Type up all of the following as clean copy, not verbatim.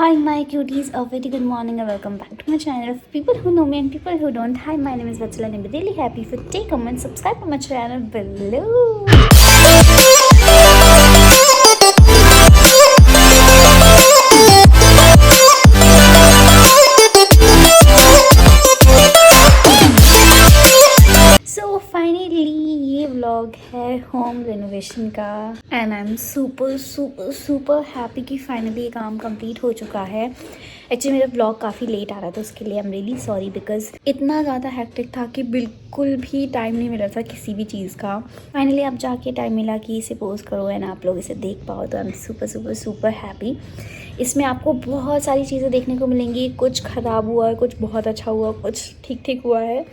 Hi my cuties, a very good morning and welcome back to my channel. For people who know me and people who don't, hi, my name is Vatsala and I'm really happy for take a comment, subscribe to my channel below. ये vlog है home renovation का and I am super happy कि finally ये काम complete हो चुका है। Actually मेरा व्लॉग काफ़ी लेट आ रहा था, उसके लिए I am really sorry because इतना ज़्यादा हेक्टिक था कि बिल्कुल भी टाइम नहीं मिल रहा था किसी भी चीज़ का। फाइनली अब जाके टाइम मिला कि इसे पोस्ट करो एंड आप लोग इसे देख पाओ, तो आई एम सुपर हैप्पी। इसमें आपको बहुत सारी चीज़ें देखने को मिलेंगी, कुछ ख़राब हुआ है, कुछ बहुत अच्छा हुआ, कुछ ठीक हुआ है।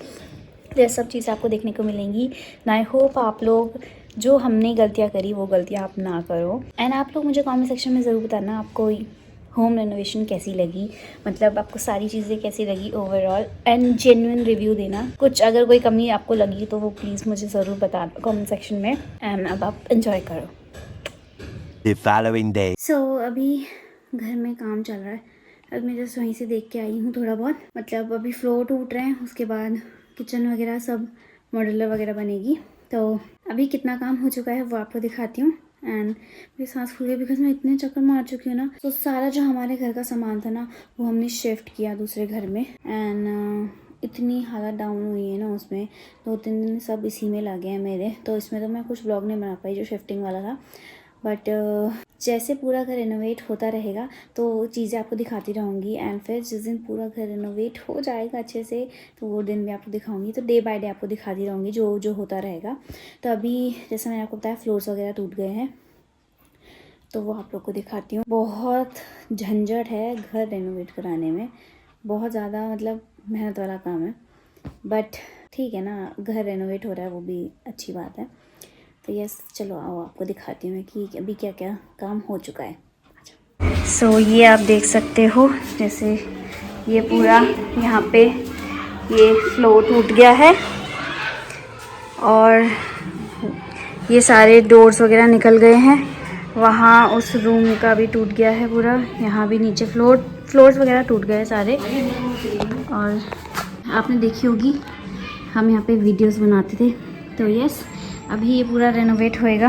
ये सब चीज़ें आपको देखने को मिलेंगी। आई होप आप लोग जो हमने गलतियाँ करी वो गलतियाँ आप ना करो। एंड आप लोग मुझे कमेंट सेक्शन में ज़रूर बताना आपको होम रेनोवेशन कैसी लगी, मतलब आपको सारी चीज़ें कैसी लगी ओवरऑल, एंड जेन्युइन रिव्यू देना। कुछ अगर कोई कमी आपको लगी तो वो प्लीज़ मुझे ज़रूर बताना कमेंट सेक्शन में। एंड अब आप एंजॉय करो। The following day. अभी घर में काम चल रहा है। अब मैं जस्ट वहीं से देख के आई हूँ थोड़ा बहुत, मतलब अभी फ्लोर टूट रहे हैं, उसके बाद किचन वगैरह सब मॉड्यूलर वगैरह बनेगी। तो अभी कितना काम हो चुका है वो आपको दिखाती हूँ। एंड मेरी सांस फूल गई बिकॉज मैं इतने चक्कर मार चुकी हूँ ना। तो सारा जो हमारे घर का सामान था ना वो हमने शिफ्ट किया दूसरे घर में। एंड इतनी हालत डाउन हुई है ना उसमें, 2-3 दिन सब इसी में लगे हैं मेरे। तो इसमें तो मैं कुछ ब्लॉग नहीं बना पाई जो शिफ्टिंग वाला था, बट जैसे पूरा घर रेनोवेट होता रहेगा तो चीज़ें आपको दिखाती रहूँगी। एंड फिर जिस दिन पूरा घर रेनोवेट हो जाएगा अच्छे से तो वो दिन भी आपको दिखाऊंगी। तो डे बाय डे आपको दिखाती रहूँगी जो जो होता रहेगा। तो अभी जैसे मैंने आपको बताया फ्लोर्स वगैरह टूट गए हैं, तो वो आप लोग को दिखाती हूँ। बहुत झंझट है घर रेनोवेट कराने में, बहुत ज़्यादा मतलब मेहनत वाला काम है, बट ठीक है ना, घर रेनोवेट हो रहा है वो भी अच्छी बात है। तो यस, चलो आओ आपको दिखाती हूँ मैं कि अभी क्या क्या काम हो चुका है। सो ये आप देख सकते हो, जैसे ये पूरा यहाँ पे ये फ्लोर टूट गया है और ये सारे डोर्स वगैरह निकल गए हैं। वहाँ उस रूम का भी टूट गया है पूरा, यहाँ भी नीचे फ्लोर्स वगैरह टूट गए सारे। और आपने देखी होगी हम यहाँ पे वीडियोस बनाते थे। तो यस, अभी ये पूरा रेनोवेट होएगा।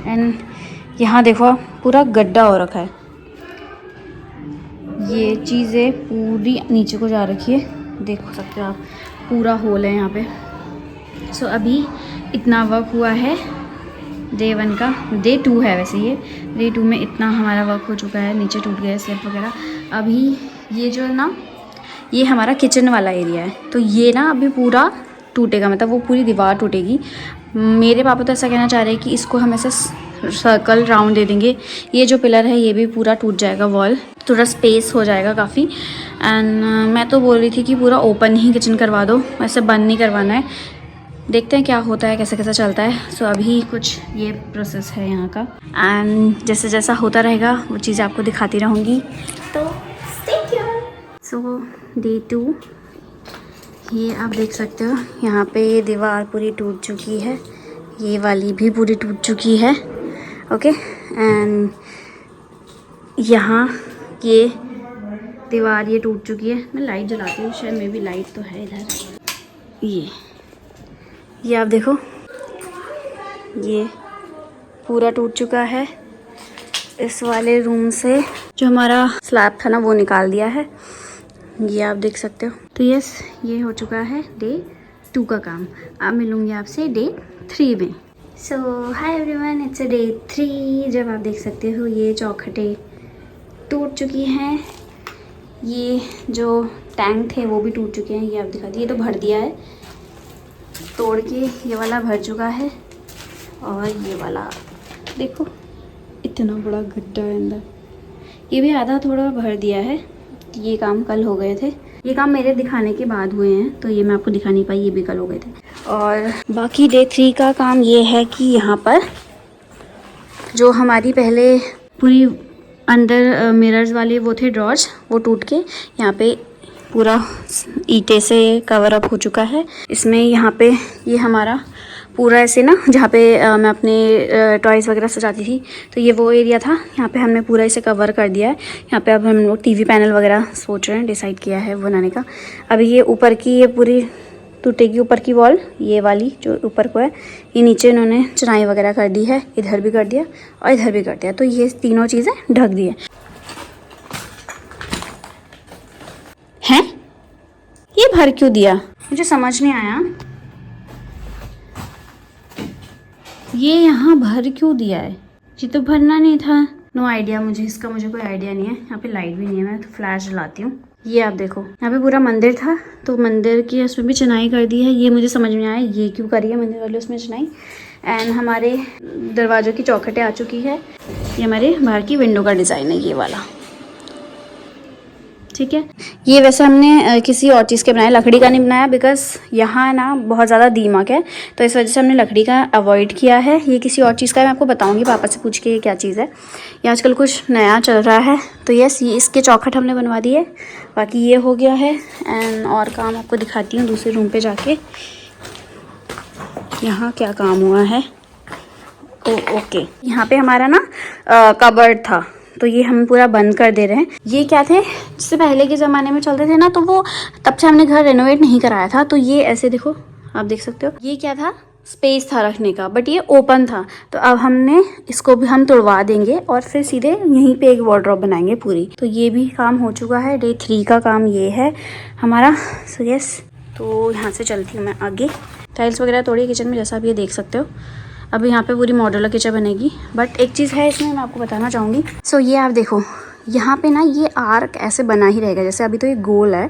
एंड यहाँ देखो पूरा गड्ढा हो रखा है, ये चीज़ें पूरी नीचे को जा रखी है, देख सकते हो आप, पूरा होल है यहाँ पे। सो अभी इतना वर्क हुआ है डे 1 का, डे 2 है वैसे ये। डे 2 में इतना हमारा वर्क हो चुका है, नीचे टूट गया स्लैब वगैरह। अभी ये जो है ना, ये हमारा किचन वाला एरिया है, तो ये ना अभी पूरा टूटेगा, मतलब वो पूरी दीवार टूटेगी। मेरे पापा तो ऐसा कहना चाह रहे हैं कि इसको हम ऐसे सर्कल राउंड दे देंगे। ये जो पिलर है ये भी पूरा टूट जाएगा, वॉल थोड़ा स्पेस हो जाएगा काफ़ी। एंड मैं तो बोल रही थी कि पूरा ओपन ही किचन करवा दो, ऐसे बंद नहीं करवाना है। देखते हैं क्या होता है, कैसे कैसे चलता है। सो अभी कुछ ये प्रोसेस है यहाँ का, एंड जैसे जैसा होता रहेगा वो चीज़ें आपको दिखाती रहूँगी। तो स्टे ट्यून्ड। सो डे 2 ये आप देख सकते हो, यहाँ पे ये दीवार पूरी टूट चुकी है, ये वाली भी पूरी टूट चुकी है। ओके, एंड यहाँ ये दीवार ये टूट चुकी है। मैं लाइट जलाती हूँ, शायद मे भी लाइट तो है इधर। ये आप देखो, ये पूरा टूट चुका है। इस वाले रूम से जो हमारा स्लैब था ना वो निकाल दिया है, ये आप देख सकते हो। तो यस, ये हो चुका है डे 2 का काम। अब मिलूँगी आपसे डे 3 में। So hi everyone, it's a day 3। जब आप देख सकते हो ये चौखटें टूट चुकी हैं, ये जो टैंक थे वो भी टूट चुके हैं, ये आप दिखा दिए। ये तो भर दिया है तोड़ के, ये वाला भर चुका है। और ये वाला देखो इतना बड़ा गड्ढा है अंदर, ये भी आधा थोड़ा भर दिया है। ये काम कल हो गए थे, ये काम मेरे दिखाने के बाद हुए हैं, तो ये मैं आपको दिखा नहीं पाई, ये भी कल हो गए थे। और बाकी डे 3 का काम ये है कि यहाँ पर जो हमारी पहले पूरी अंदर मिरर्स वाले वो थे ड्रॉर्स, वो टूट के यहाँ पे पूरा ईंटे से कवर अप हो चुका है। इसमें यहाँ पे ये हमारा पूरा ऐसे ना जहाँ पे मैं अपने टॉयज़ वगैरह सजाती थी, तो ये वो एरिया था। यहाँ पे हमने पूरा इसे कवर कर दिया है। यहाँ पे अब हम लोग टीवी पैनल वगैरह सोच रहे हैं, डिसाइड किया है बनाने का। अभी ये ऊपर की ये पूरी टूटेगी, ऊपर की वॉल ये वाली जो ऊपर को है, ये नीचे इन्होंने चुनाई वगैरह कर दी है, इधर भी कर दिया और इधर भी कर दिया, तो ये तीनों चीज़ें ढक दी हैं। ये भर क्यों दिया मुझे समझ नहीं आया। ये यहाँ भर क्यों दिया है, ये तो भरना नहीं था। नो आइडिया, मुझे इसका कोई आइडिया नहीं है। यहाँ पे लाइट भी नहीं है, मैं तो फ्लैश जलाती हूँ। ये आप देखो, यहाँ पे पूरा मंदिर था, तो मंदिर की उसमें भी चुनाई कर दी है। ये मुझे समझ में आया ये क्यों करी है मंदिर वाले उसमें चुनाई। एंड हमारे दरवाज़ों की चौखटें आ चुकी है। ये हमारे बाहर की विंडो का डिज़ाइन है ये वाला, ठीक है। ये वैसे हमने किसी और चीज़ के बनाया, लकड़ी का नहीं बनाया, बिकॉज यहाँ ना बहुत ज़्यादा दीमक है, तो इस वजह से हमने लकड़ी का अवॉइड किया है। ये किसी और चीज़ का है, मैं आपको बताऊँगी पापा से पूछ के ये क्या चीज़ है। ये आजकल कुछ नया चल रहा है, तो यस ये इसके चौखट हमने बनवा दी है। बाकी ये हो गया है। एंड और काम आपको दिखाती हूँ दूसरे रूम पर जाके, यहाँ क्या काम हुआ है। ओके, यहाँ पे हमारा ना कबर्ड था, तो ये हम पूरा बंद कर दे रहे हैं। ये क्या थे, जिससे पहले के ज़माने में चलते थे ना, तो वो तब से हमने घर रेनोवेट नहीं कराया था। तो ये ऐसे देखो, आप देख सकते हो, ये क्या था, स्पेस था रखने का, बट ये ओपन था। तो अब हमने इसको भी हम तोड़वा देंगे और फिर सीधे यहीं पे एक वार्डरोब बनाएंगे पूरी। तो ये भी काम हो चुका है। डे 3 का काम ये है हमारा। सो यस, तो यहाँ से चलती हूँ मैं आगे। टाइल्स वगैरह तोड़ी किचन में, जैसा आप ये देख सकते हो। अभी यहाँ पे पूरी मॉड्यूलर किचन बनेगी, बट एक चीज़ है इसमें मैं आपको बताना चाहूँगी। सो ये आप देखो, यहाँ पे ना ये आर्क ऐसे बना ही रहेगा। जैसे अभी तो ये गोल है,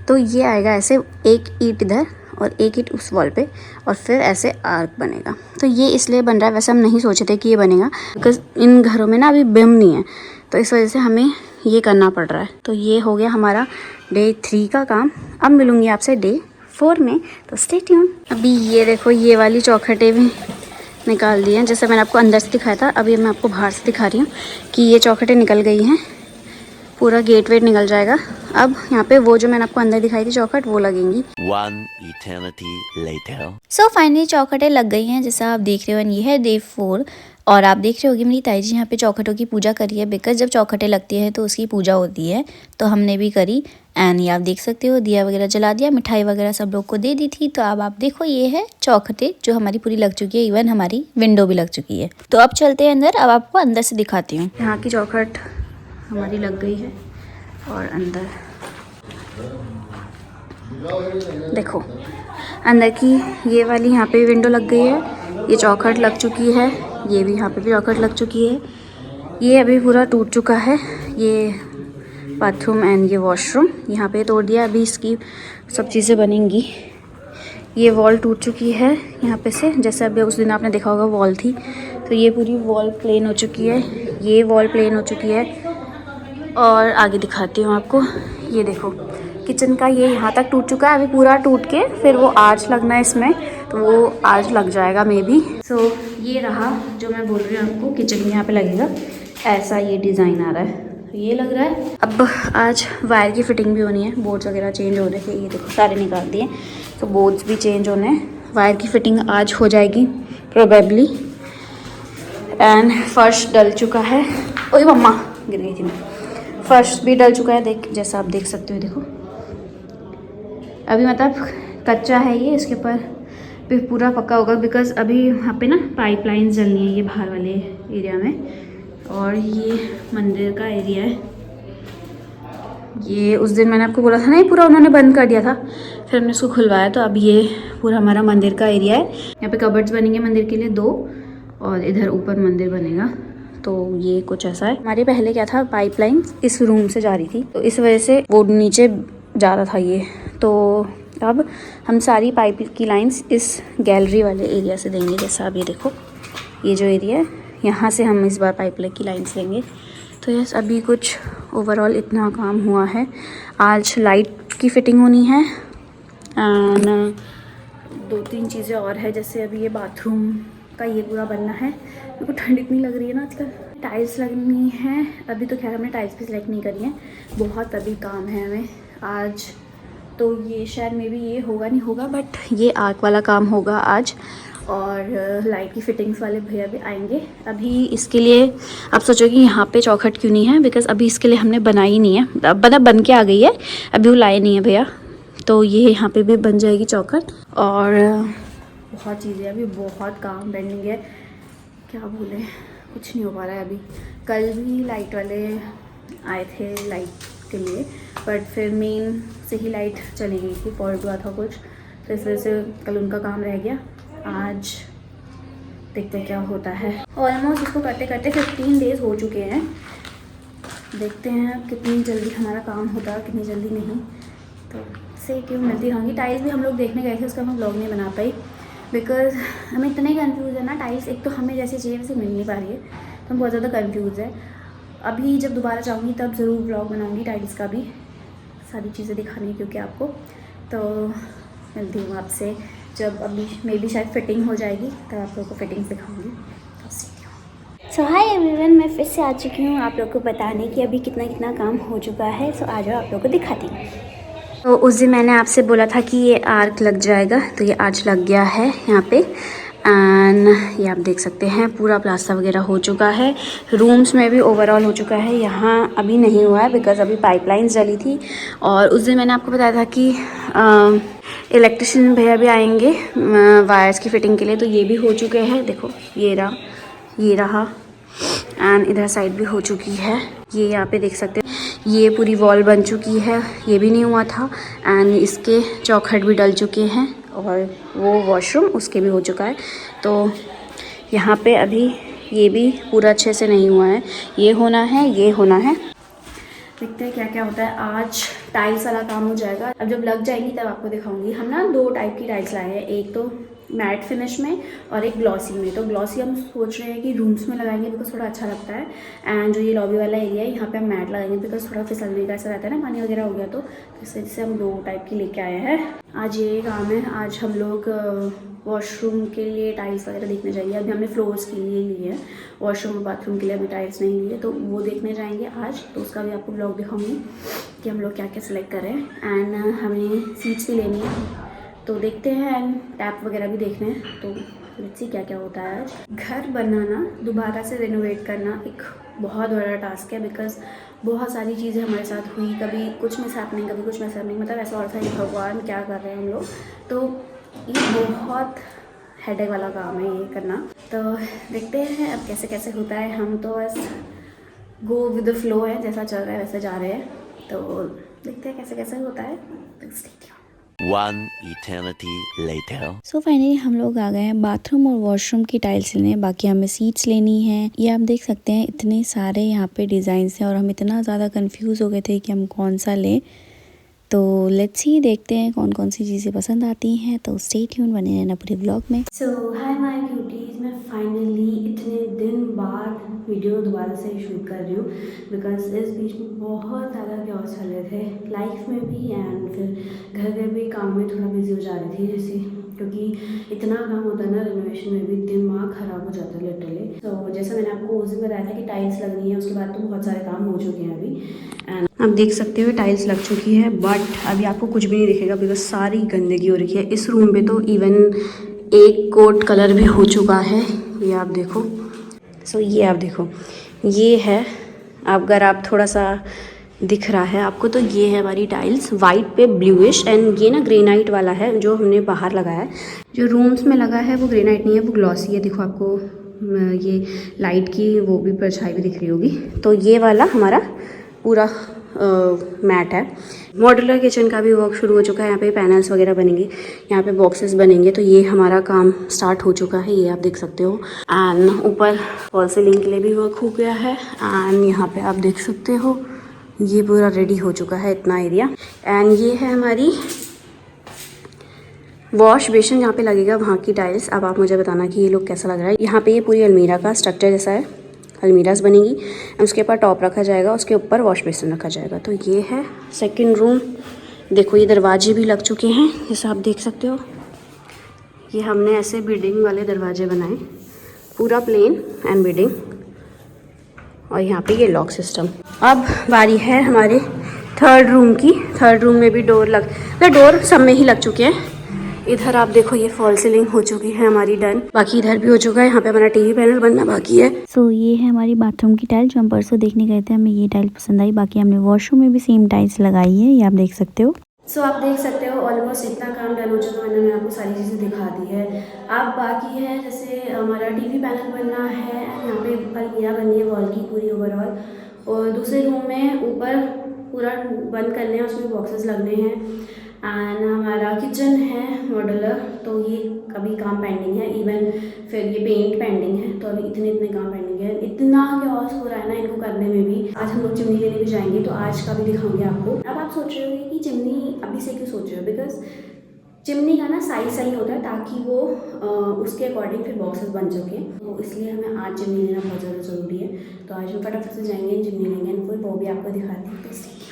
तो ये आएगा ऐसे, एक ईंट इधर और एक ईंट उस वॉल पे, और फिर ऐसे आर्क बनेगा। तो ये इसलिए बन रहा है, वैसे हम नहीं सोचे थे कि ये बनेगा, बिकॉज इन घरों में ना अभी बिम नहीं है, तो इस वजह से हमें ये करना पड़ रहा है। तो ये हो गया हमारा डे 3 का काम। अब मिलूँगी आपसे डे 4 में, तो स्टे ट्यून। अभी ये देखो, ये वाली चौखटें भी निकाल दी हैं, जैसे मैंने आपको अंदर से दिखाया था। अभी मैं आपको बाहर से दिखा रही हूँ कि ये चौखटें निकल गई हैं, पूरा गेट वेट निकल जाएगा। अब यहाँ पे वो जो मैंने आपको अंदर दिखाई थी चौखट, वो लगेंगी। One eternity later. So finally चौखटें लग गई हैं, जैसा आप देख रहे हो। ये है डे 4, और आप देख रहे होगी मेरी ताई जी यहाँ पे चौखटों की पूजा करी है, बिकॉज जब चौखटें लगती है तो उसकी पूजा होती है, तो हमने भी करी। एंड ये आप देख सकते हो, दिया वगैरह जला दिया, मिठाई वगैरह सब लोग को दे दी थी। तो अब आप देखो, ये है चौखटें जो हमारी पूरी लग चुकी है, इवन हमारी विंडो भी लग चुकी है। तो अब चलते हैं अंदर, अब आपको अंदर से दिखाती हूँ। यहाँ की चौखट हमारी लग गई है, और अंदर देखो, अंदर की ये वाली यहाँ पे विंडो लग गई है, ये चौखट लग चुकी है, ये भी यहाँ पे भी चौखट लग चुकी है। ये अभी पूरा टूट चुका है, ये बाथरूम एंड ये वॉशरूम यहाँ पे तोड़ दिया। अभी इसकी सब चीज़ें बनेंगी। ये वॉल टूट चुकी है यहाँ पे से, जैसे अभी उस दिन आपने देखा होगा वॉल थी, तो ये पूरी वॉल प्लेन हो चुकी है, ये वॉल प्लेन हो चुकी है। और आगे दिखाती हूँ आपको, ये देखो किचन का ये यहाँ तक टूट चुका है। अभी पूरा टूट के फिर वो आर्च लगना है इसमें, तो वो आर्च लग जाएगा मे बी। सो ये रहा जो मैं बोल रही हूँ आपको, किचन के यहाँ पे लगेगा, ऐसा ये डिज़ाइन आ रहा है, तो ये लग रहा है। अब आज वायर की फिटिंग भी होनी है, बोर्ड्स वगैरह चेंज हो रहे थे, ये देखो सारे निकाल दिए, तो बोर्ड्स भी चेंज होने हैं। वायर की फिटिंग आज हो जाएगी प्रोबेबली। एंड फर्श डल चुका है, ओए मम्मा गिर गई थी मैं। फर्श भी डल चुका है, देख जैसा आप देख सकते हो। देखो अभी मतलब कच्चा है ये, इसके ऊपर भी पूरा पक्का होगा, बिकॉज अभी यहाँ पे ना पाइपलाइन जलनी है ये बाहर वाले एरिया में। और ये मंदिर का एरिया है, ये उस दिन मैंने आपको बोला था ना, ये पूरा उन्होंने बंद कर दिया था, फिर हमने इसको खुलवाया। तो अब ये पूरा हमारा मंदिर का एरिया है। यहाँ पे कबर्ड्स बनेंगे मंदिर के लिए 2, और इधर ऊपर मंदिर बनेगा। तो ये कुछ ऐसा है। हमारे पहले क्या था, पाइपलाइन इस रूम से जा रही थी, तो इस वजह से वो नीचे जा रहा था ये। तो अब हम सारी पाइप की लाइंस इस गैलरी वाले एरिया से देंगे। जैसा आप ये देखो, ये जो एरिया है, यहाँ से हम इस बार पाइप की लाइंस देंगे। तो यस, अभी कुछ ओवरऑल इतना काम हुआ है। आज लाइट की फिटिंग होनी है, एंड 2-3 चीज़ें और है, जैसे अभी ये बाथरूम का ये पूरा बनना है। मेरे को ठंड इतनी लग रही है ना आजकल। टाइल्स लगनी है, अभी तो खैर हमने टाइल्स भी सिलेक्ट नहीं करी है, बहुत अभी काम है हमें। आज तो ये शायद मे बी ये होगा नहीं होगा, बट ये आग वाला काम होगा आज। और लाइट की फिटिंग्स वाले भैया भी आएंगे। अभी इसके लिए आप सोचोगे यहाँ पे चौखट क्यों नहीं है, बिकॉज़ अभी इसके लिए हमने बनाई नहीं है, मतलब बन के आ गई है, अभी वो लाए नहीं है भैया। तो ये यहाँ पे भी बन जाएगी चौखट। और बहुत चीज़ें, अभी बहुत काम पेंडिंग है, क्या बोले, कुछ नहीं हो पा रहा है अभी। कल भी लाइट वाले आए थे लाइट के लिए, बट फिर मेन से ही लाइट चली गई थी, फॉल्ट हुआ था कुछ, तो इस वजह से कल उनका काम रह गया। आज देखते हैं क्या होता है। ऑलमोस्ट इसको करते करते 15 डेज़ हो चुके हैं। देखते हैं कितनी जल्दी हमारा काम होता है, कितनी जल्दी नहीं। तो से क्यों मिलती रहूँगी। टाइल्स भी हम लोग देखने गए थे, उसका मैं ब्लॉग नहीं बना पाई, बिकॉज़ हमें इतने कन्फ्यूज़ है ना। टाइल्स एक तो हमें जैसे चाहिए वैसे मिल नहीं पा रही है, तो हम बहुत ज़्यादा कन्फ्यूज़ है। अभी जब दोबारा जाऊँगी तब ज़रूर ब्लॉग बनाऊँगी टाइल्स का भी, सारी चीज़ें दिखानी है क्योंकि आपको। तो मिलती हूँ आपसे जब अभी मे बी शायद फिटिंग हो जाएगी, तब आप लोगों को फिटिंग्स दिखाऊँगी। सो हाय एवरीवन, मैं फिर से आ चुकी हूँ आप लोग को बताने कि अभी कितना कितना काम हो चुका है। सो आ जाओ आप लोग को दिखाती हूँ। तो उस दिन मैंने आपसे बोला था कि ये आर्क लग जाएगा, तो ये आज लग गया है यहाँ पे। एंड ये आप देख सकते हैं पूरा प्लास्टर वगैरह हो चुका है। रूम्स में भी ओवरऑल हो चुका है, यहाँ अभी नहीं हुआ है बिकॉज़ अभी पाइपलाइंस जली थी। और उस दिन मैंने आपको बताया था कि इलेक्ट्रिशियन भैया भी आएंगे वायर्स की फिटिंग के लिए, तो ये भी हो चुके हैं। देखो ये रहा एंड इधर साइड भी हो चुकी है। ये यहाँ पे देख सकते हैं, ये पूरी वॉल बन चुकी है, ये भी नहीं हुआ था। एंड इसके चौखट भी डल चुके हैं, और वो वॉशरूम उसके भी हो चुका है। तो यहाँ पे अभी ये भी पूरा अच्छे से नहीं हुआ है, ये होना है। देखते हैं क्या क्या होता है। आज टाइल्स वाला काम हो जाएगा, अब जब लग जाएगी तब आपको दिखाऊंगी। हम ना 2 टाइप की टाइल्स लाए हैं, एक तो मैट फिनिश में और एक ग्लॉसी में। तो ग्लॉसी हम सोच रहे हैं कि रूम्स में लगाएंगे बिकॉज थोड़ा अच्छा लगता है। एंड जो ये लॉबी वाला एरिया है यहाँ पे हम मैट लगाएंगे बिकॉज थोड़ा फिसलने का ऐसा रहता है ना, पानी वगैरह हो गया तो इस वजह से हम 2 टाइप की लेके आए हैं। आज ये काम है। आज हम लोग वॉशरूम के लिए टाइल्स वगैरह देखने जाएंगे। अभी हमने फ्लोर्स के लिए लिए हैं, वॉशरूम और बाथरूम के लिए अभी टाइल्स नहीं लिए, तो वो देखने जाएंगे आज। तो उसका भी आपको ब्लॉग दिखाऊंगी कि हम लोग क्या क्या सिलेक्ट कर रहे हैं। एंड हमें सीट्स भी लेनी है, तो देखते हैं। एंड टैप वगैरह भी देखने हैं, तो लेट्स सी क्या क्या होता है आज। घर बनाना, दोबारा से रेनोवेट करना एक बहुत बड़ा टास्क है बिकॉज बहुत सारी चीज़ें हमारे साथ हुई, कभी कुछ मिस हैपनिंग, कभी कुछ मिस हैपनिंग, मतलब ऐसा और था कि भगवान क्या कर रहे हैं हम लोग। तो ये बहुत हेडेक वाला काम है ये करना। तो देखते हैं अब कैसे कैसे होता है। हम तो बस गो विद द फ्लो है, जैसा चल रहा है वैसे जा रहे हैं। तो देखते हैं कैसे कैसे होता है। One eternity later. So finally हम लोग आ गए हैं बाथरूम और वॉशरूम की टाइल्स लेने। बाकी हमें सीट्स लेनी है। ये आप देख सकते हैं इतने सारे यहाँ पे डिज़ाइंस हैं और हम इतना ज़्यादा कंफ्यूज हो गए थे कि हम कौन सा लें। तो लेट्स सी, देखते हैं कौन कौन सी चीज़ें पसंद आती हैं। तो स्टे ट्यून बने रहना पूरे ब्लॉग में। सो हाय माय क्यूटीज, मैं फाइनली इतने दिन बाद वीडियो दोबारा से शूट कर रही हूँ बिकॉज इस बीच में बहुत ज़्यादा क्योस चल रहे थे लाइफ में भी एंड फिर घर भी काम में थोड़ा बिजी हो जा रही थी जैसे, क्योंकि इतना काम होता है ना रेनोवेशन में भी, दिमाग ख़राब हो जाता है लिटरली। तो जैसा मैंने आपको उस दिन बताया था कि टाइल्स लगनी है, उसके बाद तो बहुत सारे काम हो चुके हैं अभी। एंड आप देख सकते हो टाइल्स लग चुकी है, बट अभी आपको कुछ भी नहीं दिखेगा बिकॉज सारी गंदगी हो रही है इस रूम पे। तो इवन एक कोट कलर भी हो चुका है, ये आप देखो। सो ये आप देखो, ये है, अगर आप थोड़ा सा दिख रहा है आपको, तो ये है हमारी टाइल्स वाइट पे ब्लूइश। एंड ये ना ग्रेनाइट वाला है जो हमने बाहर लगाया है। जो रूम्स में लगा है वो ग्रेनाइट नहीं है, वो ग्लॉसी है। देखो आपको ये लाइट की वो भी परछाई भी दिख रही होगी। तो ये वाला हमारा पूरा मैट है। मॉड्यूलर किचन का भी वर्क शुरू हो चुका है। यहाँ पे पैनल्स वगैरह बनेंगे, यहाँ पे बॉक्सेस बनेंगे। तो ये हमारा काम स्टार्ट हो चुका है, ये आप देख सकते हो। एंड ऊपर फॉल सीलिंग के लिए भी वर्क हो गया है। एंड यहाँ पे आप देख सकते हो ये पूरा रेडी हो चुका है इतना एरिया। एंड ये है हमारी वॉश बेसिन, जहाँ पे लगेगा वहाँ की टाइल्स। अब आप मुझे बताना कि ये लोग कैसा लग रहा है। यहाँ पे ये पूरी अलमीरा का स्ट्रक्चर जैसा है, अलमीराज बनेगी, उसके ऊपर टॉप रखा जाएगा, उसके ऊपर वॉश बेसिन रखा जाएगा। तो ये है सेकंड रूम। देखो ये दरवाजे भी लग चुके हैं, जैसा आप देख सकते हो। ये हमने ऐसे बीडिंग वाले दरवाजे बनाए, पूरा प्लेन एंड बीडिंग, और यहाँ पे ये लॉक सिस्टम। अब बारी है हमारे थर्ड रूम में भी डोर सब में ही लग चुके हैं। इधर आप देखो ये फॉल सीलिंग हो चुकी है हमारी डन। बाकी इधर भी हो चुका है। यहाँ पे हमारा टीवी पैनल बनना बाकी है। सो ये है हमारी बाथरूम की टाइल जो हम परसों देखने गए थे, हमें ये टाइल पसंद आई। बाकी हमने वॉशरूम में भी सेम टाइल्स लगाई है, ये आप देख सकते हो। सो आप देख सकते हो ऑलमोस्ट इतना काम डन हो चुका है। मैंने आपको सारी चीज़ें दिखा दी है। अब बाकी है जैसे हमारा टीवी पैनल बनना है, यहाँ पे अलमीरा बननी है वॉल की पूरी ओवरऑल, और दूसरे रूम में ऊपर पूरा बंद करने हैं, उसमें बॉक्सेस लगने हैं। एंड हमारा किचन है मॉड्यूलर, तो ये अभी काम पेंडिंग है। इवन फिर ये पेंट पेंडिंग है। तो अभी इतने काम पेंडिंग है। इतना क्योस हो रहा है ना इनको करने में भी। आज हम लोग चिमनी लेने भी जाएंगे, तो आज का भी दिखाऊंगी आपको। अब आप सोच रहे होंगे कि चिमनी अभी से क्यों सोच रहे हो, बिकॉज चिमनी का ना साइज सही होता है ताकि वो उसके अकॉर्डिंग फिर बॉक्सेस बन सके। तो इसलिए हमें आज चिमनी लेना बहुत ज़्यादा ज़रूरी है। तो आज हम फटाफट से जाएंगे चिमनी लेंगे, फिर वो भी आपको दिखाती हूँ। तो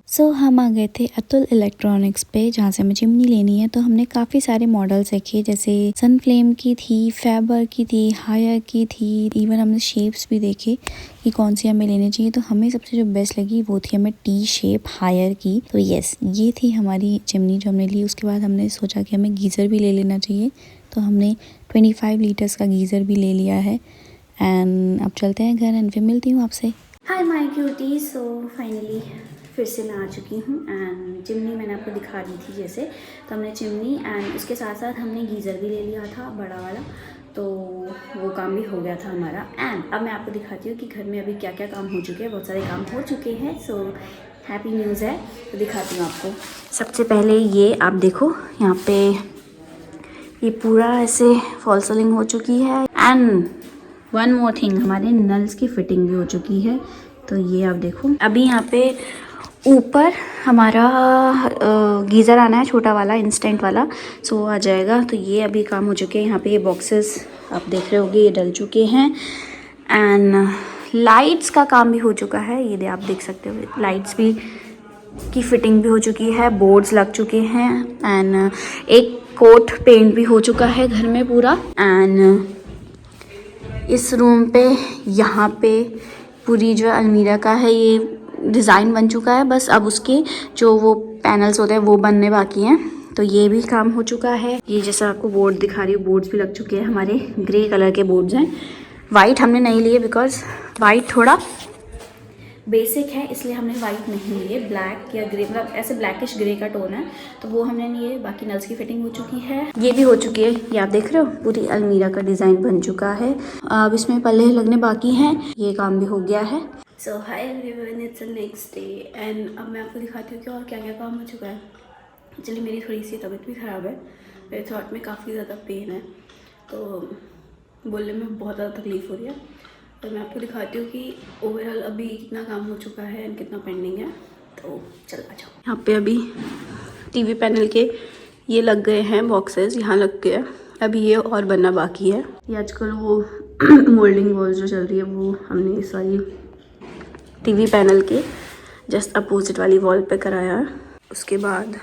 सो हम आ गए थे अतुल इलेक्ट्रॉनिक्स पे, जहाँ से हमें चिमनी लेनी है। तो हमने काफ़ी सारे मॉडल्स देखे, जैसे सनफ्लेम की थी, फैबर की थी, हायर की थी। इवन हमने शेप्स भी देखे कि कौन सी हमें लेनी चाहिए। तो हमें सबसे जो बेस्ट लगी वो थी हमें टी शेप हायर की। तो यस, ये थी हमारी चिमनी जो हमने ली। उसके बाद हमने सोचा कि हमें गीज़र भी ले लेना चाहिए, तो हमने 25 लीटर्स का गीज़र भी ले लिया है। एंड अब चलते हैं घर एंड फिर मिलती हूँ आपसे। Hi my cutie. So finally फिर से मैं आ चुकी हूँ। एंड चिमनी मैंने आपको दिखा दी थी जैसे, तो हमने चिमनी एंड उसके साथ साथ हमने गीज़र भी ले लिया था बड़ा वाला, तो वो काम भी हो गया था हमारा। एंड अब मैं आपको दिखाती हूँ कि घर में अभी क्या क्या काम हो चुके हैं। बहुत सारे काम हो चुके हैं, सो हैप्पी न्यूज़ है। तो दिखाती हूँ आपको। सबसे पहले ये आप देखो, यहाँ पे ये पूरा ऐसे फॉल सीलिंग हो चुकी है। एंड वन मोर थिंग, हमारे नल्स की फिटिंग भी हो चुकी है। तो ये आप देखो, अभी यहाँ पे ऊपर हमारा गीज़र आना है, छोटा वाला इंस्टेंट वाला, सो आ जाएगा। तो ये अभी काम हो चुके हैं। यहाँ पे ये बॉक्सेस आप देख रहे होंगे, ये डल चुके हैं। एंड लाइट्स का काम भी हो चुका है, ये आप देख सकते हो। लाइट्स भी की फिटिंग भी हो चुकी है, बोर्ड्स लग चुके हैं। एंड एक कोट पेंट भी हो चुका है घर में पूरा। एंड इस रूम पे यहाँ पे पूरी जो अलमीरा का है ये डिज़ाइन बन चुका है। बस अब उसके जो वो पैनल्स होते हैं वो बनने बाकी हैं। तो ये भी काम हो चुका है। ये जैसा आपको बोर्ड दिखा रही हूँ, बोर्ड्स भी लग चुके हैं हमारे। ग्रे कलर के बोर्ड्स हैं। वाइट हमने नहीं लिए बिकॉज वाइट थोड़ा बेसिक है, इसलिए हमने वाइट नहीं लिए। ब्लैक या ग्रे, मतलब ऐसे ब्लैकिश ग्रे का टोन है, तो वो हमने लिए। बाकी नल्स की फिटिंग हो चुकी है, ये भी हो चुकी है। ये आप देख रहे हो, पूरी अलमीरा का डिज़ाइन बन चुका है। अब इसमें पल्ले लगने बाकी हैं, ये काम भी हो गया है। So hi everyone, it's next day. And अब मैं आपको दिखाती हूँ कि और क्या क्या काम हो चुका है। एक्चुअली मेरी थोड़ी सी तबीयत भी ख़राब है, मेरे थ्रोट में काफ़ी ज़्यादा पेन है, तो बोलने में बहुत ज़्यादा तकलीफ़ हो रही है। तो मैं आपको दिखाती हूँ कि ओवरऑल अभी कितना काम हो चुका है एंड कितना पेंडिंग है। तो चल आ जाओ। यहाँ पे अभी टीवी पैनल के ये लग गए हैं बॉक्सेस, यहाँ लग गए। अभी ये और बनना बाकी है। ये आजकल वो मोल्डिंग वॉल जो चल रही है, वो हमने इस वाली टीवी पैनल के जस्ट अपोजिट वाली वॉल पे कराया है। उसके बाद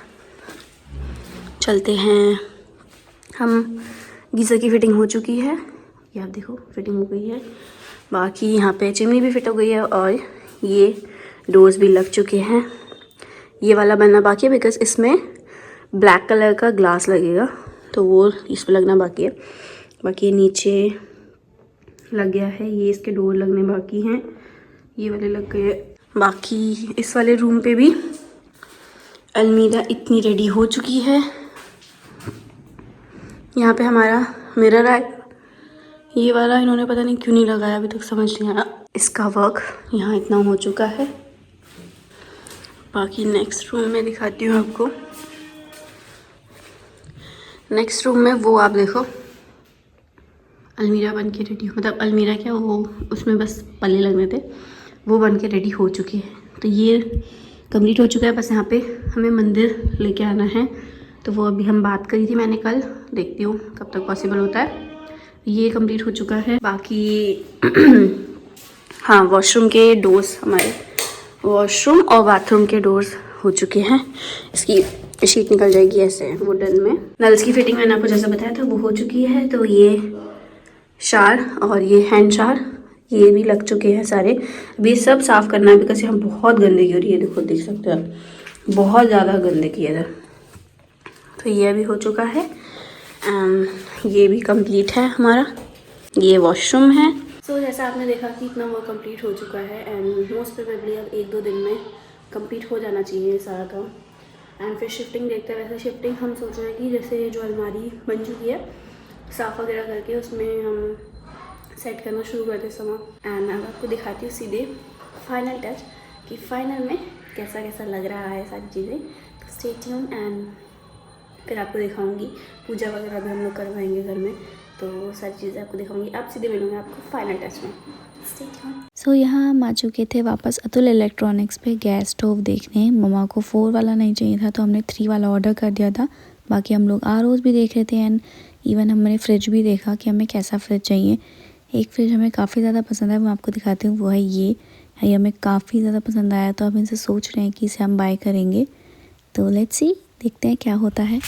चलते हैं हम। गीज़र की फिटिंग हो चुकी है, ये आप देखो फिटिंग हो गई है। बाकी यहाँ पे चिमनी भी फिट हो गई है और ये डोर्स भी लग चुके हैं। ये वाला बनना बाकी है बिकॉज इसमें ब्लैक कलर का ग्लास लगेगा, तो वो इस पर लगना बाकी है। बाकी नीचे लग गया है, ये इसके डोर लगने बाकी हैं, ये वाले लग गए। बाकी इस वाले रूम पे भी अलमीरा इतनी रेडी हो चुकी है। यहाँ पे हमारा मिरर है, ये वाला इन्होंने पता नहीं क्यों नहीं लगाया, अभी तक समझ नहीं आया। इसका वर्क यहाँ इतना हो चुका है। बाकी नेक्स्ट रूम में दिखाती हूँ आपको। नेक्स्ट रूम में वो आप देखो, अलमीरा बन के रेडी, मतलब अलमीरा क्या, वो उसमें बस पल्ले लगने थे, वो बन के रेडी हो चुकी है। तो ये कंप्लीट हो चुका है। बस यहाँ पे हमें मंदिर लेके आना है, तो वो अभी हम बात करी थी मैंने कल, देखती हूँ कब तक पॉसिबल होता है। ये कंप्लीट हो चुका है। बाकी हाँ, वॉशरूम के डोर्स, हमारे वॉशरूम और बाथरूम के डोर्स हो चुके हैं। इसकी शीट निकल जाएगी ऐसे वुडन में। नल्स की फिटिंग मैंने आपको जैसा बताया था वो हो चुकी है। तो ये शार और ये हैंड शार ये भी लग चुके हैं सारे। अभी सब साफ़ करना है बिकॉज यहाँ बहुत गंदगी हो रही है। देखो, देख सकते हो आप, बहुत ज़्यादा गंदगी है इधर। तो ये अभी हो चुका है एंड ये भी कंप्लीट है हमारा। ये वॉशरूम है। सो जैसा आपने देखा कि इतना वर्क कंप्लीट हो चुका है एंड मोस्ट प्रोबेबली अब 1-2 दिन में कंप्लीट हो जाना चाहिए सारा काम। एंड फिर शिफ्टिंग देखते हैं। वैसे शिफ्टिंग हम सोच रहे हैं कि जैसे ये जो अलमारी बन चुकी है साफ़ वगैरह करके उसमें हम सेट करना शुरू करते सामान। एंड मैं आपको दिखाती हूँ सीधे फाइनल टच कि फाइनल में कैसा कैसा लग रहा है सारी चीज़ें। तो स्टे ट्यून एंड फिर आपको दिखाऊंगी। पूजा वगैरह भी हम लोग करवाएंगे घर में, तो सारी चीज़ें आपको दिखाऊंगी। आप सीधे मिलूँगी आपको फाइनल टच में। सो यहाँ हम आ चुके थे वापस अतुल इलेक्ट्रॉनिक्स पे गैस स्टोव देखने। मम्मा को 4 वाला नहीं चाहिए था तो हमने 3 वाला ऑर्डर कर दिया था। बाकी हम लोग ROs भी देख रहे थे एंड इवन हमने फ्रिज भी देखा कि हमें कैसा फ्रिज चाहिए। एक फ्रिज हमें काफ़ी ज़्यादा पसंद है, मैं आपको दिखाती हूँ। वो है ये हमें काफ़ी ज़्यादा पसंद आया, तो अब इनसे सोच रहे हैं कि इसे हम बाय करेंगे। तो लेट्स सी, देखते हैं क्या होता है।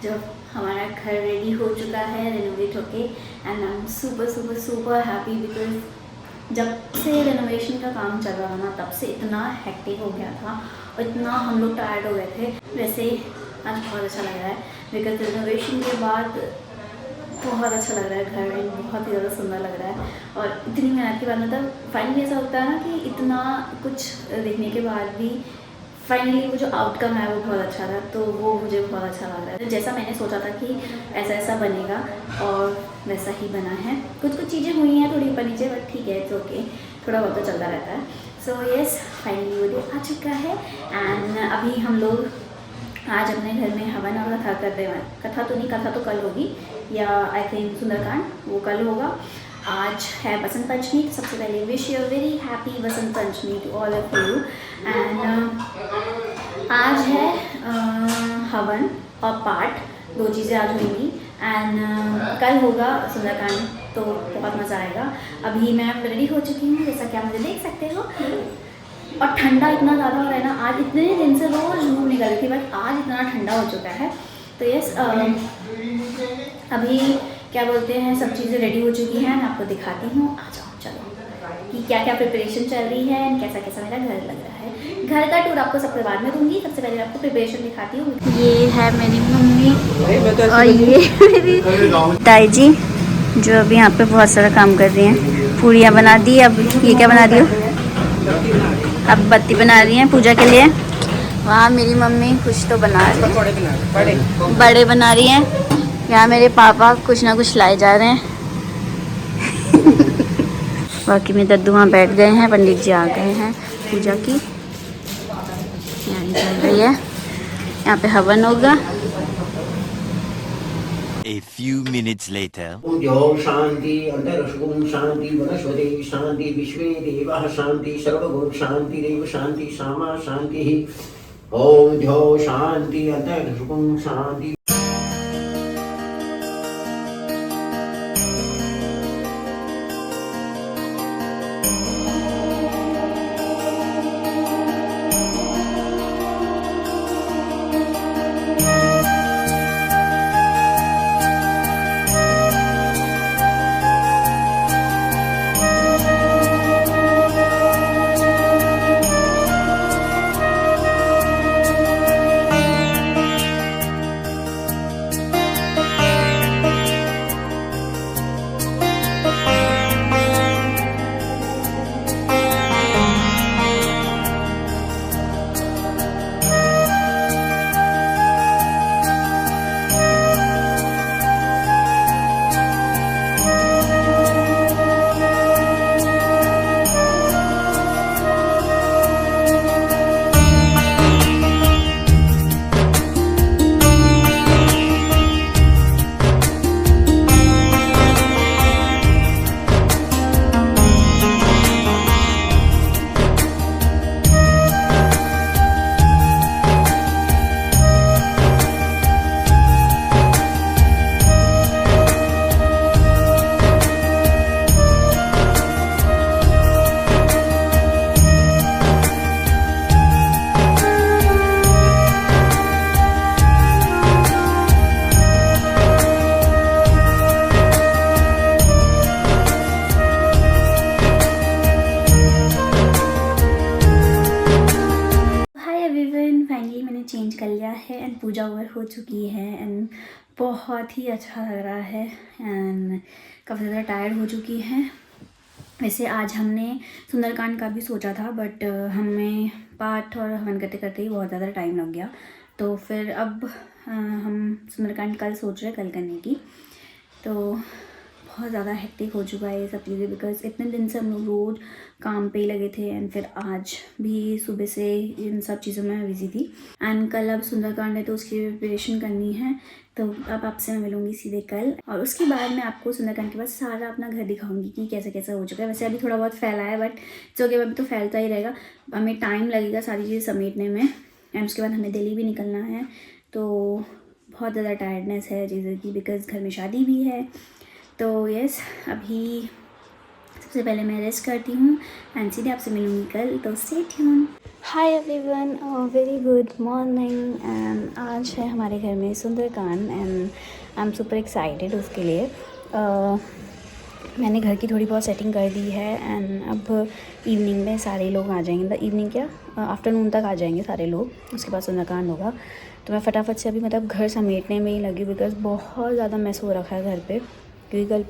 जब हमारा घर रेडी हो चुका है रेनोवेट होके and I am super happy because जब से रेनोवेशन का काम चल रहा था ना तब से इतना हेक्टिक हो गया था और इतना हम लोग टायर्ड हो गए थे। वैसे आज बहुत अच्छा लग रहा है बिकॉज रेनोवेशन के बाद बहुत अच्छा लग रहा है। घर बहुत ही ज़्यादा सुंदर लग रहा है और इतनी मेहनत के बाद मतलब फाइनली ऐसा होता है ना कि इतना कुछ देखने के बाद भी फाइनली वो जो आउटकम है वो बहुत अच्छा था। तो वो मुझे बहुत अच्छा लग रहा है। जैसा मैंने सोचा था कि ऐसा ऐसा बनेगा और वैसा ही बना है। कुछ चीज़ें हुई हैं थोड़ी ऊपर नीचे, बट ठीक है, इट्स ओके, थोड़ा बहुत तो चलता रहता है। सो यस, फाइनली वो डे आ चुका है एंड अभी हम लोग आज अपने घर में हवन और कथा कर रहे हैं। कथा तो नहीं, कथा तो कल होगी, या आई थिंक सुंदरकांड वो कल होगा। आज है बसंत पंचमी। तो सबसे पहले wish you very happy Basant Panchami to all of you. And आज है हवन और पाठ, 2 चीज़ें आज होंगी एंड कल होगा सुंदरकांड, तो बहुत मज़ा आएगा। अभी मैं रेडी हो चुकी हूँ जैसा कि आप मुझे देख सकते हो। और ठंडा इतना ज़्यादा हो रहा है ना, आज इतने दिन से रोज़ धूप निकल रही थी बट आज इतना ठंडा हो चुका है। तो यस, अभी क्या बोलते हैं, सब चीज़ें रेडी हो चुकी हैं। मैं आपको दिखाती हूँ, आ जाओ चलो, कि क्या क्या प्रिपरेशन चल रही है एंड कैसा कैसा मेरा घर लग रहा है। घर का टूर आपको सबसे बाद में दूंगी, सबसे पहले आपको प्रिपरेशन दिखाती हूँ। ये है मेरी मम्मी और ये मेरी ताई जी जो अभी यहाँ पे बहुत सारा काम कर रही हैं। पूड़ियाँ बना दी। अब ये क्या बना दी हो? अब बत्ती बना रही हैं पूजा के लिए। वहाँ मेरी मम्मी कुछ तो बना रही है, बड़े बना रही हैं। यहाँ मेरे पापा कुछ ना कुछ लाए जा रहे हैं। बाकी में दद्दू वहाँ बैठ गए हैं, पंडित जी आ गए हैं पूजा की यहाँ चल रही है। यहाँ पे हवन होगा। A few minutes later. Om Shanti अंतरिक्षं शांति वनस्पति शांति विश्वे देवाः शांति सर्वगुण शांति रेव शांति सामा शांति। ओम शांति अंतरिक्षं शांति। कर लिया है एंड पूजा ओवर हो चुकी है एंड बहुत ही अच्छा लग रहा है एंड काफ़ी ज़्यादा टायर्ड हो चुकी है। वैसे आज हमने सुंदरकांड का भी सोचा था बट हमें पाठ और हवन करते करते ही बहुत ज़्यादा टाइम लग गया, तो फिर अब हम सुंदरकांड कल सोच रहे हैं कल करने की। तो बहुत ज़्यादा हेक्टिक हो चुका है ये सब चीज़ें बिकॉज इतने दिन से हम लोग रोज़ काम पे ही लगे थे एंड फिर आज भी सुबह से इन सब चीज़ों में बिजी थी एंड कल अब सुंदरकांड है तो उसकी प्रिपरेशन करनी है। तो अब आपसे मैं मिलूँगी सीधे कल और उसके बाद मैं आपको सुंदरकांड के बाद सारा अपना घर दिखाऊंगी कि कैसा कैसा हो चुका है। वैसे अभी थोड़ा बहुत फैला है बट जो कि अभी तो फैलता ही रहेगा, हमें टाइम लगेगा सारी चीज़ें समेटने में एंड उसके बाद हमें दिल्ली भी निकलना है। तो बहुत ज़्यादा टायर्डनेस है चीज़ों की बिकॉज़ घर में शादी भी है। तो यस, अभी सबसे पहले मैं रेस्ट करती हूँ एंड सीधे आपसे मिलूँगी कल, तो stay tune. Hi everyone, very good morning and आज है हमारे घर में Sundarkand and I am super excited उसके लिए। मैंने घर की थोड़ी बहुत सेटिंग कर दी है एंड अब इवनिंग में सारे लोग आ जाएंगे, मतलब इवनिंग क्या आफ्टरनून तक आ जाएंगे सारे लोग, उसके बाद सुंदरकांड होगा। तो मैं फटाफट से अभी मतलब घर समेटने में ही लगी बिकॉज़ बहुत ज़्यादा मैस हो रखा है घर पे, क्योंकि कल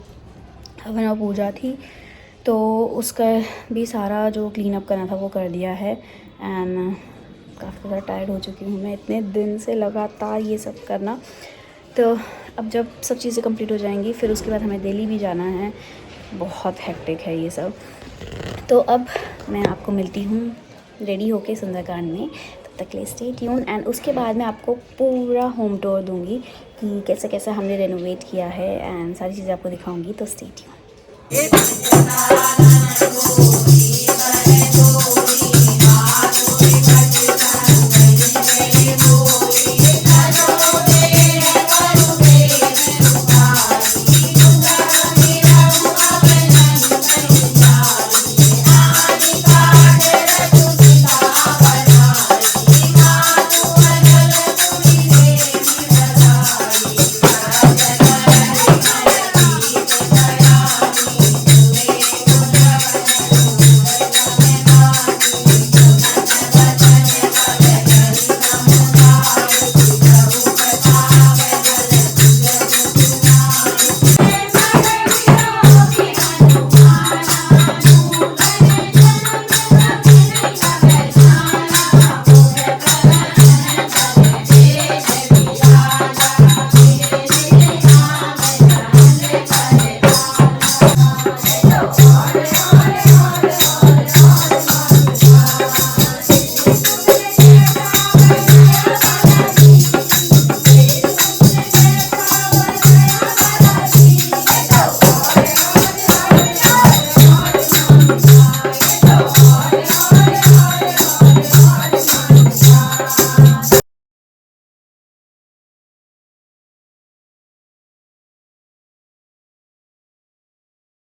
हवन और पूजा थी तो उसका भी सारा जो क्लीन अप करना था वो कर दिया है एंड काफ़ी ज़्यादा टायर्ड हो चुकी हूँ मैं इतने दिन से लगातार ये सब करना। तो अब जब सब चीज़ें कंप्लीट हो जाएंगी फिर उसके बाद हमें दिल्ली भी जाना है, बहुत हेक्टिक है ये सब। तो अब मैं आपको मिलती हूँ रेडी होके सुंदरकांड में, तब तक के लिए स्टे ट्यून एंड उसके बाद मैं आपको पूरा होम टूर दूँगी कि कैसे कैसे हमने रेनोवेट किया है एंड सारी चीज़ें आपको दिखाऊँगी, तो stay tune.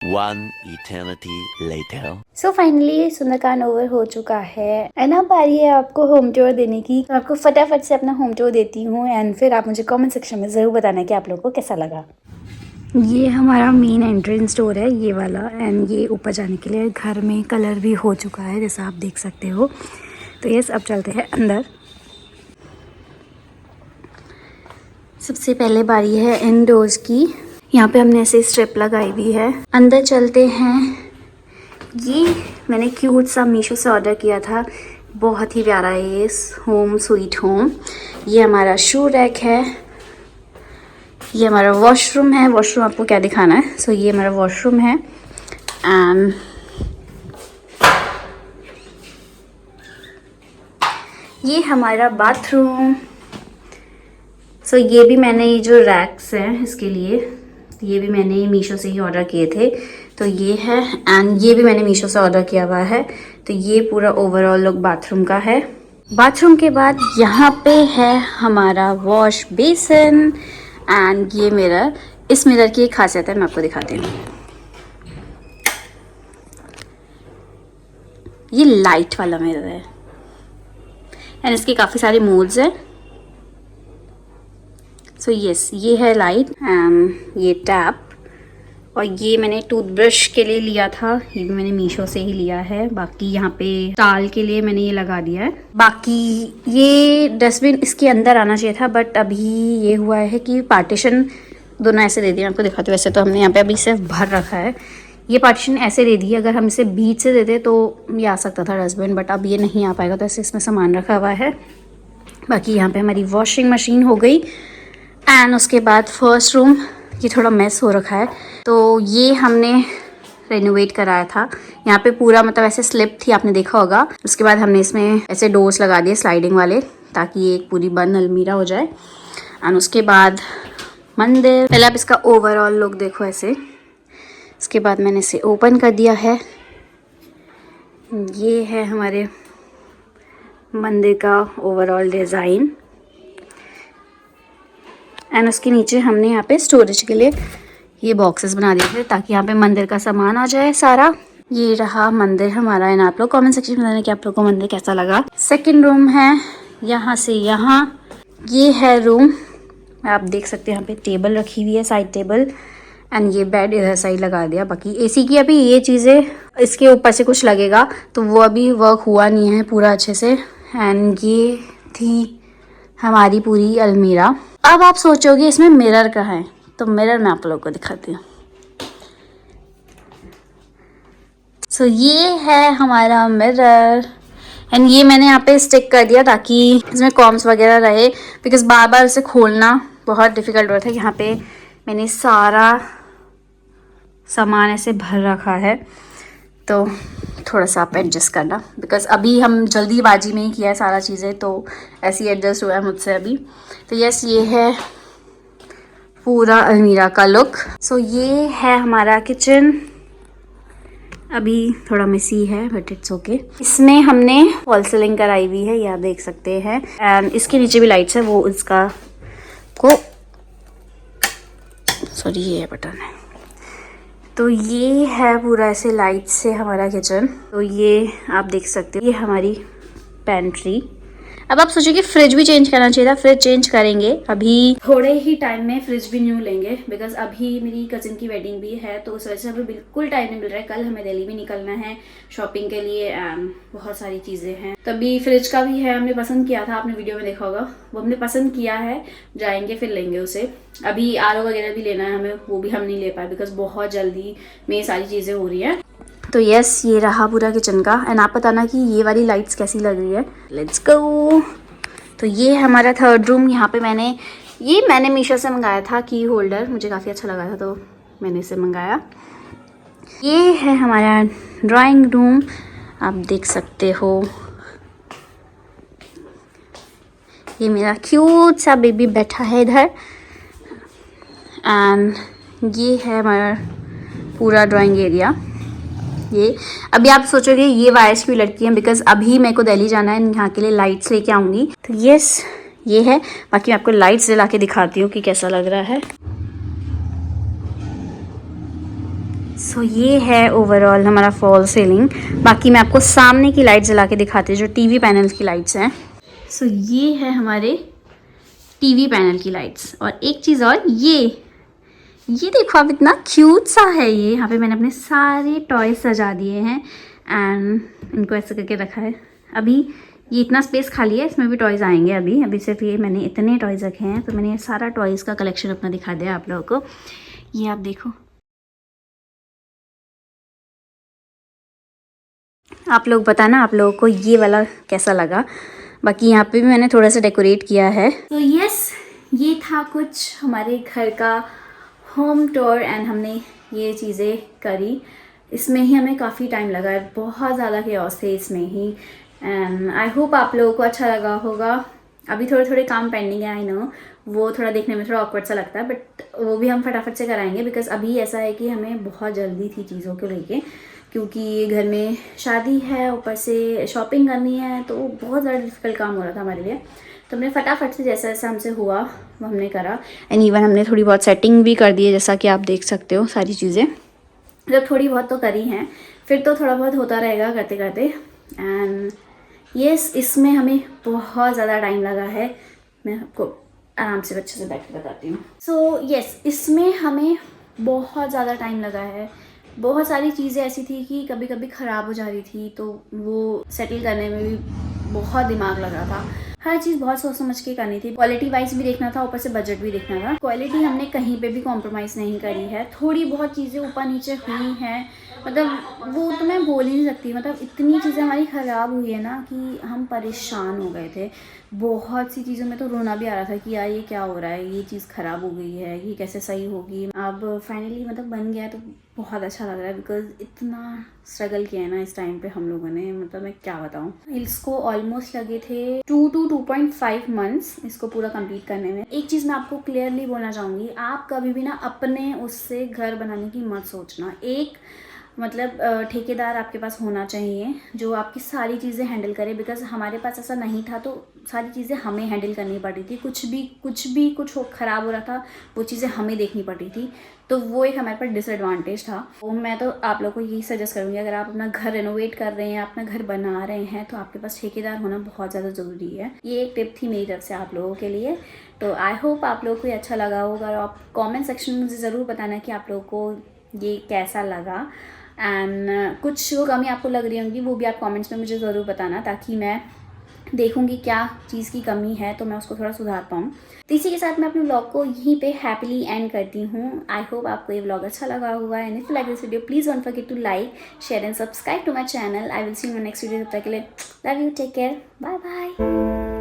One eternity later. So finally Sundarkand over हो चुका है एंड अब आ रही है आपको होम टूर देने की। तो आपको फटाफट से अपना होम टूर देती हूँ एंड फिर आप मुझे कमेंट सेक्शन में ज़रूर बताना कि आप लोगों को कैसा लगा। ये हमारा मेन एंट्रेंस डोर है ये वाला एंड ये ऊपर जाने के लिए घर में कलर भी हो चुका है जैसा आप देख सकते हो। तो यस, अब चलते हैं अंदर। सबसे पहले बारी है इनडोर्स की, यहाँ पे हमने ऐसे स्ट्रिप लगाई हुई है। अंदर चलते हैं। ये मैंने क्यूट सा मीशो से ऑर्डर किया था, बहुत ही प्यारा है ये होम स्वीट होम। ये हमारा शू रैक है, ये हमारा वॉशरूम है। वॉशरूम आपको क्या दिखाना है, सो ये हमारा वॉशरूम है एंड ये हमारा बाथरूम। सो ये भी मैंने, ये जो रैक्स हैं इसके लिए ये भी मैंने मीशो से ही ऑर्डर किए थे, तो ये है एंड ये भी मैंने मीशो से ऑर्डर किया हुआ है। तो ये पूरा ओवरऑल लुक बाथरूम का है। बाथरूम के बाद यहाँ पे है हमारा वॉश बेसिन एंड ये मिरर। इस मिरर की एक खासियत है, मैं आपको दिखाती हूँ। ये लाइट वाला मिरर है एंड इसके काफ़ी सारे मोड्स हैं। सो यस, ये है लाइट एंड ये टैप और ये मैंने टूथब्रश के लिए लिया था, ये भी मैंने मीशो से ही लिया है। बाकी यहाँ पे टाल के लिए मैंने ये लगा दिया है। बाकी ये डस्टबिन इसके अंदर आना चाहिए था, बट अभी ये हुआ है कि पार्टीशन दोनों ऐसे दे दिए। आपको दिखाते, वैसे तो हमने यहाँ पे अभी सिर्फ भर रखा है, ये पार्टीशन ऐसे दे दी। अगर हम इसे बीच से देते तो ये आ सकता था डस्टबिन, बट अब ये नहीं आ पाएगा, तो ऐसे इसमें सामान रखा हुआ है। बाकी यहाँ पे हमारी वॉशिंग मशीन हो गई। एंड उसके बाद फर्स्ट रूम ये थोड़ा मेस हो रखा है, तो ये हमने रेनोवेट कराया था। यहाँ पे पूरा मतलब ऐसे स्लिप थी, आपने देखा होगा। उसके बाद हमने इसमें ऐसे डोर्स लगा दिए स्लाइडिंग वाले, ताकि ये एक पूरी बंद अलमीरा हो जाए। एंड उसके बाद मंदिर, पहले आप इसका ओवरऑल लुक देखो ऐसे। इसके बाद मैंने इसे ओपन कर दिया है। ये है हमारे मंदिर का ओवरऑल डिज़ाइन। एंड उसके नीचे हमने यहाँ पे स्टोरेज के लिए ये बॉक्सेस बना दिए थे, ताकि यहाँ पे मंदिर का सामान आ जाए सारा। ये रहा मंदिर हमारा। एंड आप लोग कमेंट सेक्शन में बताना कि आप लोग को मंदिर कैसा लगा। सेकंड रूम है यहाँ से यहाँ, ये है रूम। आप देख सकते हैं यहाँ पे टेबल रखी हुई है, साइड टेबल। एंड ये बेड इधर साइड लगा दिया। बाकी एसी की अभी ये चीज़ें, इसके ऊपर से कुछ लगेगा तो वो अभी वर्क हुआ नहीं है पूरा अच्छे से। एंड ये थी हमारी पूरी अलमीरा। अब आप सोचोगे इसमें मिरर कहाँ है, तो मिरर मैं आप लोगों को दिखाती हूँ। सो ये है हमारा मिरर। एंड ये मैंने यहाँ पे स्टिक कर दिया ताकि इसमें कॉम्स वगैरह रहे, बिकॉज बार बार इसे खोलना बहुत डिफ़िकल्ट होता है। यहाँ पे मैंने सारा सामान ऐसे भर रखा है, तो थोड़ा सा आप एडजस्ट करना, बिकॉज अभी हम जल्दीबाजी में ही किया है सारा चीज़ें, तो ऐसे ही एडजस्ट हुआ है मुझसे अभी। तो यस, ये है पूरा अलमीरा का लुक। सो ये है हमारा किचन। अभी थोड़ा मेसी है बट इट्स ओके। इसमें हमने फॉल सीलिंग कराई हुई है, ये आप देख सकते हैं। एंड इसके नीचे भी लाइट्स है, वो इसका को सॉरी ये बटन है। तो ये है पूरा ऐसे लाइट से हमारा किचन। तो ये आप देख सकते हो, ये हमारी पेंट्री। अब आप सोचिए फ्रिज भी चेंज करना चाहिए था, फ्रिज चेंज करेंगे अभी थोड़े ही टाइम में। फ्रिज भी न्यू लेंगे, बिकॉज अभी मेरी कजिन की वेडिंग भी है, तो उस वजह से हमें बिल्कुल टाइम नहीं मिल रहा है। कल हमें दिल्ली भी निकलना है शॉपिंग के लिए, एंड बहुत सारी चीज़ें हैं। तभी फ्रिज का भी है, हमने पसंद किया था, आपने वीडियो में देखा होगा, वो हमने पसंद किया है। जाएंगे फिर लेंगे उसे। अभी आर वगैरह भी लेना है हमें, वो भी हम नहीं ले पाए बिकॉज बहुत जल्दी में ये सारी चीज़ें हो रही हैं। तो यस, ये रहा पूरा किचन का। एंड आप बताना कि ये वाली लाइट्स कैसी लग रही है। Let's go. तो ये हमारा थर्ड रूम। यहाँ पे मैंने मीशो से मंगाया था की होल्डर, मुझे काफ़ी अच्छा लगा था तो मैंने इसे मंगाया। ये है हमारा ड्राइंग रूम, आप देख सकते हो। ये मेरा क्यूट सा बेबी बैठा है इधर। एंड ये है हमारा पूरा ड्राइंग एरिया। ये अभी आप सोचोगे ये वायर्स क्यों लटकी हैं, बिकॉज अभी मेरे को दिल्ली जाना है, यहाँ के लिए लाइट्स लेके आऊँगी। तो यस, ये है। बाकी मैं आपको लाइट्स जला के दिखाती हूँ कि कैसा लग रहा है। सो ये है ओवरऑल हमारा फॉल सीलिंग। बाकी मैं आपको सामने की लाइट जला के दिखाती हूँ, जो टीवी पैनल की लाइट्स हैं। सो ये है हमारे टीवी पैनल की लाइट्स। और एक चीज़ और, ये देखो आप, इतना क्यूट सा है ये। यहाँ पे मैंने अपने सारे टॉयज सजा दिए हैं एंड इनको ऐसे करके रखा है। अभी ये इतना स्पेस खाली है, इसमें भी टॉयज आएंगे। अभी सिर्फ ये मैंने इतने टॉयज रखे हैं, तो मैंने सारा टॉयज का कलेक्शन अपना दिखा दिया आप लोगों को। ये आप देखो, आप लोग बताना आप लोगों को ये वाला कैसा लगा। बाकी यहाँ पे भी मैंने थोड़ा सा डेकोरेट किया है। तो यस, ये था कुछ हमारे घर का होम टूर एंड हमने ये चीज़ें करी। इसमें ही हमें काफ़ी टाइम लगा है, बहुत ज़्यादा केओस थे इसमें ही। एंड आई होप आप लोगों को अच्छा लगा होगा। अभी थोड़े काम पेंडिंग है, आई नो, वो थोड़ा देखने में थोड़ा ऑकवर्ड सा लगता है, बट वो भी हम फटाफट से कराएंगे। बिकॉज अभी ऐसा है कि हमें बहुत जल्दी थी चीज़ों को लेके, क्योंकि घर में शादी है, ऊपर से शॉपिंग करनी है, तो बहुत ज़्यादा डिफिकल्ट काम हो रहा था हमारे लिए। तो हमने फटाफट से जैसा जैसा हमसे हुआ वो हमने करा। एंड इवन हमने थोड़ी बहुत सेटिंग भी कर दी है, जैसा कि आप देख सकते हो सारी चीज़ें। जब थोड़ी बहुत तो करी हैं, फिर तो थोड़ा बहुत होता रहेगा करते करते। एंड यस, इसमें हमें बहुत ज़्यादा टाइम लगा है। मैं आपको आराम से अच्छे से बैठ के बताती हूँ। सो यस, इसमें हमें बहुत ज़्यादा टाइम लगा है। बहुत सारी चीज़ें ऐसी थी कि कभी कभी ख़राब हो जा रही थी, तो वो सेटल करने में भी बहुत दिमाग लगा था। हर चीज़ बहुत सोच समझ के करनी थी, क्वालिटी वाइज भी देखना था, ऊपर से बजट भी देखना था। क्वालिटी हमने कहीं पे भी कॉम्प्रोमाइज़ नहीं करी है। थोड़ी बहुत चीज़ें ऊपर नीचे हुई हैं, मतलब वो तो मैं बोल ही नहीं सकती, मतलब इतनी चीज़ें हमारी ख़राब हुई है ना कि हम परेशान हो गए थे। बहुत सी चीज़ों में तो रोना भी आ रहा था कि यार ये क्या हो रहा है, ये चीज़ ख़राब हो गई है, ये कैसे सही होगी। अब फाइनली मतलब बन गया तो बहुत अच्छा लग रहा है, बिकॉज इतना स्ट्रगल किया है ना इस टाइम पे हम लोगों ने, मतलब मैं क्या बताऊँ। इसको ऑलमोस्ट लगे थे 2 to 2.5 मंथ्स इसको पूरा कंप्लीट करने में। एक चीज़ मैं आपको क्लियरली बोलना चाहूँगी, आप कभी भी ना अपने उससे घर बनाने की मत सोचना। एक मतलब ठेकेदार आपके पास होना चाहिए जो आपकी सारी चीज़ें हैंडल करे, बिकॉज़ हमारे पास ऐसा नहीं था, तो सारी चीज़ें हमें हैंडल करनी पड़ी थी। कुछ ख़राब हो रहा था, वो चीज़ें हमें देखनी पड़ी थी, तो वो एक हमारे पास डिसएडवांटेज था। तो मैं तो आप लोगों को यही सजेस्ट करूँगी, अगर आप अपना घर रेनोवेट कर रहे हैं, अपना घर बना रहे हैं, तो आपके पास ठेकेदार होना बहुत ज़्यादा ज़रूरी है। ये एक टिप थी मेरी तरफ से आप लोगों के लिए। तो आई होप आप लोगों को ये अच्छा लगा होगा, और आप कॉमेंट सेक्शन में मुझे ज़रूर बताना कि आप लोगों को ये कैसा लगा। एंड कुछ जो कमी आपको लग रही होंगी वो भी आप कमेंट्स में मुझे ज़रूर बताना, ताकि मैं देखूंगी क्या चीज़ की कमी है, तो मैं उसको थोड़ा सुधार पाऊँ। तो इसी के साथ मैं अपने व्लॉग को यहीं पे हैप्पीली एंड करती हूँ। आई होप आपको ये व्लॉग अच्छा लगा होगा, and if you like this video please don't forget to like, share and subscribe to my channel. I will see you in next video. तब तक के लिए love you, take care, bye bye.